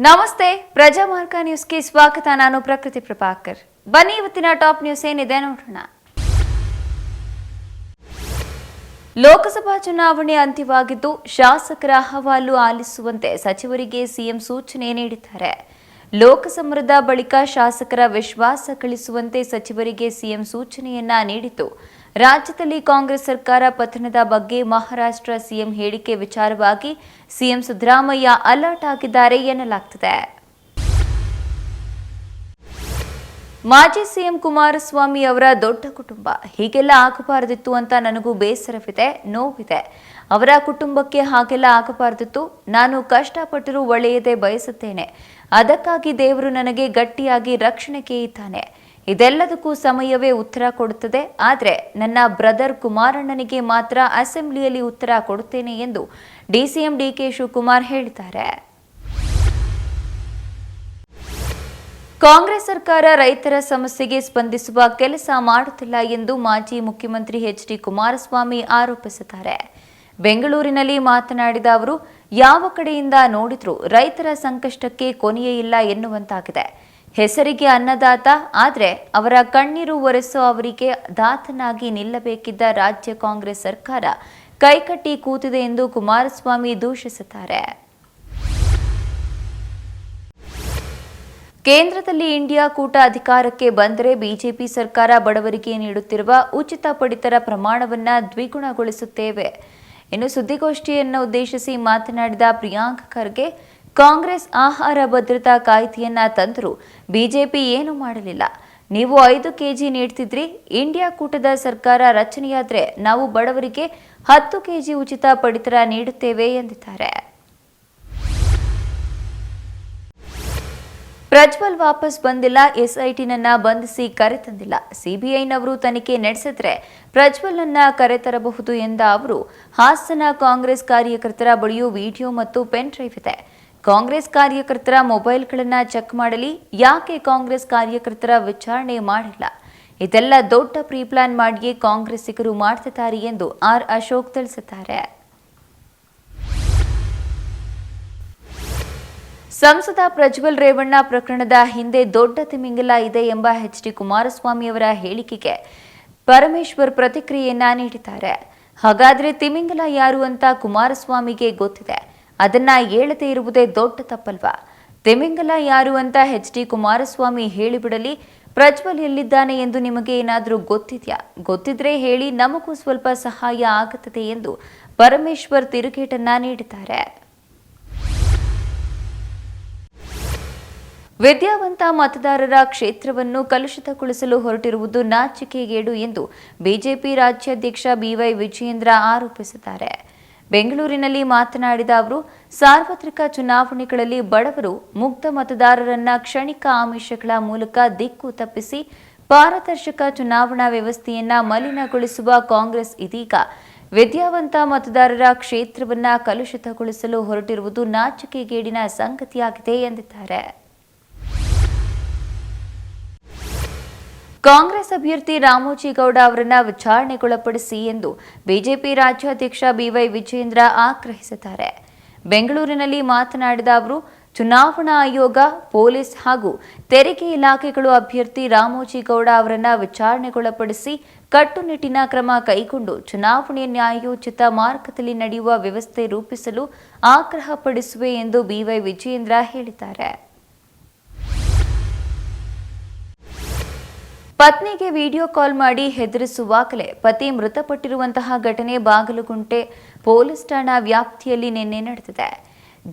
ನಮಸ್ತೆ ಪ್ರಜಾಮಾರ್ಗ ನ್ಯೂಸ್ಗೆ ಸ್ವಾಗತ. ನಾನು ಪ್ರಕೃತಿ ಪ್ರಭಾಕರ್. ಬನ್ನಿ ಇವತ್ತಿನ ಟಾಪ್ ನ್ಯೂಸ್ ಏನಿದೆ ನೋಡೋಣ. ಲೋಕಸಭಾ ಚುನಾವಣೆ ಅಂತ್ಯವಾಗಿದ್ದು ಶಾಸಕರ ಅಹವಾಲು ಆಲಿಸುವಂತೆ ಸಚಿವರಿಗೆ ಸಿಎಂ ಸೂಚನೆ ನೀಡಿದ್ದಾರೆ. ಲೋಕಸಮರದ ಬಳಿಕ ಶಾಸಕರ ವಿಶ್ವಾಸ ಗಳಿಸುವಂತೆ ಸಚಿವರಿಗೆ ಸಿಎಂ ಸೂಚನೆಯನ್ನ ನೀಡಿದ್ದು, ರಾಜ್ಯದಲ್ಲಿ ಕಾಂಗ್ರೆಸ್ ಸರ್ಕಾರ ಪತನದ ಬಗ್ಗೆ ಮಹಾರಾಷ್ಟ್ರ ಸಿಎಂ ಹೇಳಿಕೆ ವಿಚಾರವಾಗಿ ಸಿಎಂ ಸಿದ್ದರಾಮಯ್ಯ ಅಲರ್ಟ್ ಆಗಿದ್ದಾರೆ ಎನ್ನಲಾಗ್ತಿದೆ. ಮಾಜಿ ಸಿಎಂ ಕುಮಾರಸ್ವಾಮಿ ಅವರ ದೊಡ್ಡ ಕುಟುಂಬ, ಹೀಗೆಲ್ಲ ಆಗಬಾರದಿತ್ತು ಅಂತ ನನಗೂ ಬೇಸರವಿದೆ, ನೋವಿದೆ. ಅವರ ಕುಟುಂಬಕ್ಕೆ ಹಾಗೆಲ್ಲ ಆಗಬಾರದಿತ್ತು. ನಾನು ಕಷ್ಟಪಟ್ಟರೂ ಒಳ್ಳೆಯದೇ ಬಯಸುತ್ತೇನೆ. ಅದಕ್ಕಾಗಿ ದೇವರು ನನಗೆ ಗಟ್ಟಿಯಾಗಿ ರಕ್ಷಣೆಗೆ ಇದ್ದಾನೆ. ಇದೆಲ್ಲದಕ್ಕೂ ಸಮಯವೇ ಉತ್ತರ ಕೊಡುತ್ತದೆ. ಆದರೆ ನನ್ನ ಬ್ರದರ್ ಕುಮಾರಣ್ಣನಿಗೆ ಮಾತ್ರ ಅಸೆಂಬ್ಲಿಯಲ್ಲಿ ಉತ್ತರ ಕೊಡುತ್ತೇನೆ ಎಂದು ಡಿಸಿಎಂ ಡಿಕೆ ಶಿವಕುಮಾರ್ ಹೇಳಿದ್ದಾರೆ. ಕಾಂಗ್ರೆಸ್ ಸರ್ಕಾರ ರೈತರ ಸಮಸ್ಯೆಗೆ ಸ್ಪಂದಿಸುವ ಕೆಲಸ ಮಾಡುತ್ತಿಲ್ಲ ಎಂದು ಮಾಜಿ ಮುಖ್ಯಮಂತ್ರಿ ಎಚ್.ಡಿ. ಕುಮಾರಸ್ವಾಮಿ ಆರೋಪಿಸಿದ್ದಾರೆ. ಬೆಂಗಳೂರಿನಲ್ಲಿ ಮಾತನಾಡಿದ ಅವರು, ಯಾವ ಕಡೆಯಿಂದ ನೋಡಿದ್ರೂ ರೈತರ ಸಂಕಷ್ಟಕ್ಕೆ ಕೊನೆಯೇ ಇಲ್ಲ ಎನ್ನುವಂತಾಗಿದೆ. ಹೆಸರಿಗೆ ಅನ್ನದಾತ, ಆದರೆ ಅವರ ಕಣ್ಣೀರು ಒರೆಸೋ ಅವರಿಗೆ ದಾತನಾಗಿ ನಿಲ್ಲಬೇಕಿದ್ದ ರಾಜ್ಯ ಕಾಂಗ್ರೆಸ್ ಸರ್ಕಾರ ಕೈಕಟ್ಟಿ ಕೂತಿದೆ ಎಂದು ಕುಮಾರಸ್ವಾಮಿ ದೂಷಿಸಿದ್ದಾರೆ. ಕೇಂದ್ರದಲ್ಲಿ ಇಂಡಿಯಾ ಕೂಟ ಅಧಿಕಾರಕ್ಕೆ ಬಂದರೆ ಬಿಜೆಪಿ ಸರ್ಕಾರ ಬಡವರಿಗೆ ನೀಡುತ್ತಿರುವ ಉಚಿತ ಪಡಿತರ ಪ್ರಮಾಣವನ್ನು ದ್ವಿಗುಣಗೊಳಿಸುತ್ತೇವೆ. ಇನ್ನು ಸುದ್ದಿಗೋಷ್ಠಿಯನ್ನು ಉದ್ದೇಶಿಸಿ ಮಾತನಾಡಿದ ಪ್ರಿಯಾಂಕ್ ಖರ್ಗೆ, ಕಾಂಗ್ರೆಸ್ ಆಹಾರ ಭದ್ರತಾ ಕಾಯ್ದೆಯನ್ನ ತಂದರೂ ಬಿಜೆಪಿ ಏನೂ ಮಾಡಲಿಲ್ಲ. ನೀವು 5 ಕೆಜಿ ನೀಡ್ತಿದ್ರಿ. ಇಂಡಿಯಾ ಕೂಟದ ಸರ್ಕಾರ ರಚನೆಯಾದರೆ ನಾವು ಬಡವರಿಗೆ 10 ಕೆಜಿ ಉಚಿತ ಪಡಿತರ ನೀಡುತ್ತೇವೆ ಎಂದಿದ್ದಾರೆ. ಪ್ರಜ್ವಲ್ ವಾಪಸ್ ಬಂದಿಲ್ಲ. ಎಸ್ಐಟಿನನ್ನ ಬಂಧಿಸಿ ಕರೆತಂದಿಲ್ಲ. ಸಿಬಿಐನವರು ತನಿಖೆ ನಡೆಸಿದ್ರೆ ಪ್ರಜ್ವಲ್ನನ್ನ ಕರೆತರಬಹುದು ಎಂದ ಅವರು, ಹಾಸನ ಕಾಂಗ್ರೆಸ್ ಕಾರ್ಯಕರ್ತರ ಬಳಿಯೂ ವಿಡಿಯೋ ಮತ್ತು ಪೆನ್ ಡ್ರೈವ್ ಇದೆ. ಕಾಂಗ್ರೆಸ್ ಕಾರ್ಯಕರ್ತರ ಮೊಬೈಲ್ಗಳನ್ನು ಚೆಕ್ ಮಾಡಲಿ. ಯಾಕೆ ಕಾಂಗ್ರೆಸ್ ಕಾರ್ಯಕರ್ತರ ವಿಚಾರಣೆ ಮಾಡಿಲ್ಲ? ಇದೆಲ್ಲ ದೊಡ್ಡ ಪ್ರೀಪ್ಲಾನ್ ಮಾಡಿಯೇ ಕಾಂಗ್ರೆಸ್ಸಿಗರು ಮಾಡ್ತಿದ್ದಾರೆ ಎಂದು ಆರ್ ಅಶೋಕ್ ತಿಳಿಸಿದ್ದಾರೆ. ಸಂಸದ ಪ್ರಜ್ವಲ್ ರೇವಣ್ಣ ಪ್ರಕರಣದ ಹಿಂದೆ ದೊಡ್ಡ ತಿಮಿಂಗಲ ಇದೆ ಎಂಬ ಎಚ್.ಡಿ. ಕುಮಾರಸ್ವಾಮಿ ಅವರ ಹೇಳಿಕೆಗೆ ಪರಮೇಶ್ವರ್ ಪ್ರತಿಕ್ರಿಯೆಯನ್ನ ನೀಡಿದ್ದಾರೆ. ಹಾಗಾದ್ರೆ ತಿಮಿಂಗಲ ಯಾರು ಅಂತ ಕುಮಾರಸ್ವಾಮಿಗೆ ಗೊತ್ತಿದೆ. ಅದನ್ನ ಹೇಳದೇ ಇರುವುದೇ ದೊಡ್ಡ ತಪ್ಪಲ್ವಾ? ತಿಮಿಂಗಲ ಯಾರು ಅಂತ ಎಚ್.ಡಿ. ಕುಮಾರಸ್ವಾಮಿ ಹೇಳಿಬಿಡಲಿ. ಪ್ರಜ್ವಲ್ ಎಲ್ಲಿದ್ದಾನೆ ಎಂದು ನಿಮಗೆ ಏನಾದರೂ ಗೊತ್ತಿದೆಯಾ? ಗೊತ್ತಿದ್ರೆ ಹೇಳಿ, ನಮಗೂ ಸ್ವಲ್ಪ ಸಹಾಯ ಆಗುತ್ತದೆ ಎಂದು ಪರಮೇಶ್ವರ್ ತಿರುಗೇಟನ್ನ ನೀಡಿದ್ದಾರೆ. ವಿದ್ಯಾವಂತ ಮತದಾರರ ಕ್ಷೇತ್ರವನ್ನು ಕಲುಷಿತಗೊಳಿಸಲು ಹೊರಟಿರುವುದು ನಾಚಿಕೆಗೇಡು ಎಂದು ಬಿಜೆಪಿ ರಾಜ್ಯಾಧ್ಯಕ್ಷ ಬಿವೈ ವಿಜಯೇಂದ್ರ ಆರೋಪಿಸಿದ್ದಾರೆ. ಬೆಂಗಳೂರಿನಲ್ಲಿ ಮಾತನಾಡಿದ ಅವರು, ಸಾರ್ವತ್ರಿಕ ಚುನಾವಣೆಗಳಲ್ಲಿ ಬಡವರು ಮುಗ್ಧ ಮತದಾರರನ್ನ ಕ್ಷಣಿಕ ಆಮಿಷಗಳ ಮೂಲಕ ದಿಕ್ಕು ತಪ್ಪಿಸಿ ಪಾರದರ್ಶಕ ಚುನಾವಣಾ ವ್ಯವಸ್ಥೆಯನ್ನ ಮಲಿನಗೊಳಿಸುವ ಕಾಂಗ್ರೆಸ್ ಇದೀಗ ವಿದ್ಯಾವಂತ ಮತದಾರರ ಕ್ಷೇತ್ರವನ್ನ ಕಲುಷಿತಗೊಳಿಸಲು ಹೊರಟಿರುವುದು ನಾಚಿಕೆಗೇಡಿನ ಸಂಗತಿಯಾಗಿದೆ ಎಂದಿದ್ದಾರೆ. ಕಾಂಗ್ರೆಸ್ ಅಭ್ಯರ್ಥಿ ರಾಮೋಜಿಗೌಡ ಅವರನ್ನ ವಿಚಾರಣೆಗೊಳಪಡಿಸಿ ಎಂದು ಬಿಜೆಪಿ ರಾಜ್ಯಾಧ್ಯಕ್ಷ ಬಿವೈ ವಿಜಯೇಂದ್ರ ಆಗ್ರಹಿಸಿದ್ದಾರೆ. ಬೆಂಗಳೂರಿನಲ್ಲಿ ಮಾತನಾಡಿದ ಅವರು, ಚುನಾವಣಾ ಆಯೋಗ, ಪೊಲೀಸ್ ಹಾಗೂ ತೆರಿಗೆ ಇಲಾಖೆಗಳು ಅಭ್ಯರ್ಥಿ ರಾಮೋಜಿಗೌಡ ಅವರನ್ನ ವಿಚಾರಣೆಗೊಳಪಡಿಸಿ ಕಟ್ಟುನಿಟ್ಟಿನ ಕ್ರಮ ಕೈಗೊಂಡು ಚುನಾವಣೆ ನ್ಯಾಯೋಚಿತ ಮಾರ್ಗದಲ್ಲಿ ನಡೆಯುವ ವ್ಯವಸ್ಥೆ ರೂಪಿಸಲು ಆಗ್ರಹಪಡಿಸುವೆ ಎಂದು ಬಿವೈ ವಿಜಯೇಂದ್ರ ಹೇಳಿದ್ದಾರೆ. ಪತ್ನಿಗೆ ವಿಡಿಯೋ ಕಾಲ್ ಮಾಡಿ ಹೆದರಿಸುವಾಗಲೇ ಪತಿ ಮೃತಪಟ್ಟಿರುವಂತಹ ಘಟನೆ ಬಾಗಲಗುಂಟೆ ಪೊಲೀಸ್ ಠಾಣಾ ವ್ಯಾಪ್ತಿಯಲ್ಲಿ ನಿನ್ನೆ ನಡೆದಿದೆ.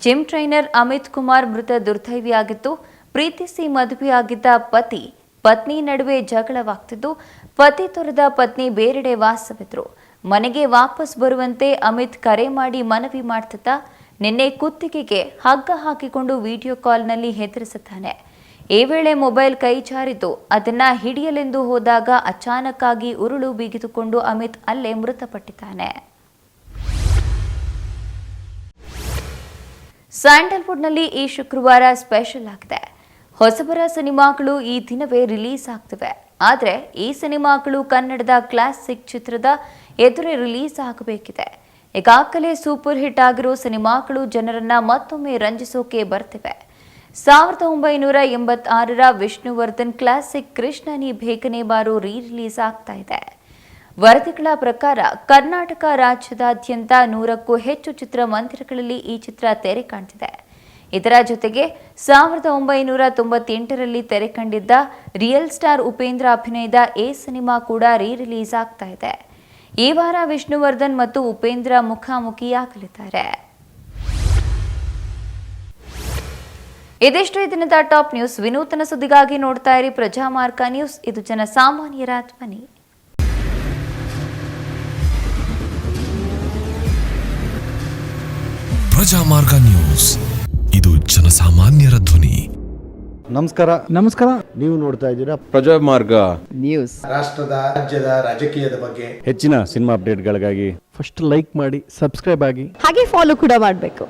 ಜಿಮ್ ಟ್ರೈನರ್ ಅಮಿತ್ ಕುಮಾರ್ ಮೃತ ದುರ್ದೈವಿಯಾಗಿದ್ದು, ಪ್ರೀತಿಸಿ ಮದುವೆಯಾಗಿದ್ದ ಪತ್ನಿ ನಡುವೆ ಜಗಳವಾಗ್ತಿದ್ದು, ಪತಿ ತೊರೆದ ಪತ್ನಿ ಬೇರೆಡೆ ವಾಸವಿದ್ರು. ಮನೆಗೆ ವಾಪಸ್ ಬರುವಂತೆ ಅಮಿತ್ ಕರೆ ಮಾಡಿ ಮನವಿ ಮಾಡ್ತಿದ್ದ. ನಿನ್ನೆ ಕುತ್ತಿಗೆಗೆ ಹಗ್ಗ ಹಾಕಿಕೊಂಡು ವಿಡಿಯೋ ಕಾಲ್ನಲ್ಲಿ ಹೆದರಿಸುತ್ತಾನೆ. ಈ ವೇಳೆ ಮೊಬೈಲ್ ಕೈ ಜಾರಿದ್ದು, ಅದನ್ನ ಹಿಡಿಯಲೆಂದು ಹೋದಾಗ ಅಚಾನಕ್ ಆಗಿ ಉರುಳು ಬಿಗಿದುಕೊಂಡು ಅಮಿತ್ ಅಲ್ಲೇ ಮೃತಪಟ್ಟಿದ್ದಾನೆ. ಸ್ಯಾಂಡಲ್ವುಡ್ನಲ್ಲಿ ಈ ಶುಕ್ರವಾರ ಸ್ಪೆಷಲ್ ಆಗಿದೆ. ಹೊಸಬರ ಸಿನಿಮಾಗಳು ಈ ದಿನವೇ ರಿಲೀಸ್ ಆಗ್ತಿವೆ. ಆದರೆ ಈ ಸಿನಿಮಾಗಳು ಕನ್ನಡದ ಕ್ಲಾಸಿಕ್ ಚಿತ್ರದ ಎದುರೇ ರಿಲೀಸ್ ಆಗಬೇಕಿದೆ. ಈಗಾಗಲೇ ಸೂಪರ್ ಹಿಟ್ ಆಗಿರೋ ಸಿನಿಮಾಗಳು ಜನರನ್ನ ಮತ್ತೊಮ್ಮೆ ರಂಜಿಸೋಕೆ ಬರ್ತಿವೆ. 1986ರ ವಿಷ್ಣುವರ್ಧನ್ ಕ್ಲಾಸಿಕ್ ಕೃಷ್ಣ ನೀ ಬೇಗನೆ ಬಾರು ರಿಲೀಸ್ ಆಗ್ತಾ ಇದೆ. ವರದಿಗಳ ಪ್ರಕಾರ ಕರ್ನಾಟಕ ರಾಜ್ಯದಾದ್ಯಂತ 100ಕ್ಕೂ ಹೆಚ್ಚು ಚಿತ್ರಮಂದಿರಗಳಲ್ಲಿ ಈ ಚಿತ್ರ ತೆರೆ ಕಾಣ್ತಿದೆ. ಇದರ ಜೊತೆಗೆ 1998ರಲ್ಲಿ ತೆರೆ ಕಂಡಿದ್ದ ರಿಯಲ್ ಸ್ಟಾರ್ ಉಪೇಂದ್ರ ಅಭಿನಯದ ಎ ಸಿನಿಮಾ ಕೂಡ ರಿಲೀಸ್ ಆಗ್ತಾ ಇದೆ. ಈ ವಾರ ವಿಷ್ಣುವರ್ಧನ್ ಮತ್ತು ಉಪೇಂದ್ರ ಮುಖಾಮುಖಿಯಾಗಲಿದ್ದಾರೆ. ಇದಿಷ್ಟು ಈ ದಿನದ ಟಾಪ್ ನ್ಯೂಸ್. ವಿನೂತನ ಸುದ್ದಿಗಾಗಿ ನೋಡ್ತಾ ಇರಿ ಪ್ರಜಾಮಾರ್ಗ ನ್ಯೂಸ್. ಇದು ಜನಸಾಮಾನ್ಯರ ಧ್ವನಿ. ಪ್ರಜಾಮಾರ್ಗ ನ್ಯೂಸ್, ಇದು ಜನಸಾಮಾನ್ಯರ ಧ್ವನಿ. ನಮಸ್ಕಾರ. ನೀವು ನೋಡ್ತಾ ಇದ್ದೀರಾ ಪ್ರಜಾಮಾರ್ಗ ನ್ಯೂಸ್. ರಾಷ್ಟ್ರದ ರಾಜ್ಯದ ರಾಜಕೀಯದ ಬಗ್ಗೆ ಹೆಚ್ಚಿನ ಸಿನಿಮಾ ಅಪ್ಡೇಟ್ಗಳಿಗಾಗಿ ಫಸ್ಟ್ ಲೈಕ್ ಮಾಡಿ, ಸಬ್ಸ್ಕ್ರೈಬ್ ಆಗಿ, ಹಾಗೆ ಫಾಲೋ ಕೂಡ ಮಾಡಬೇಕು.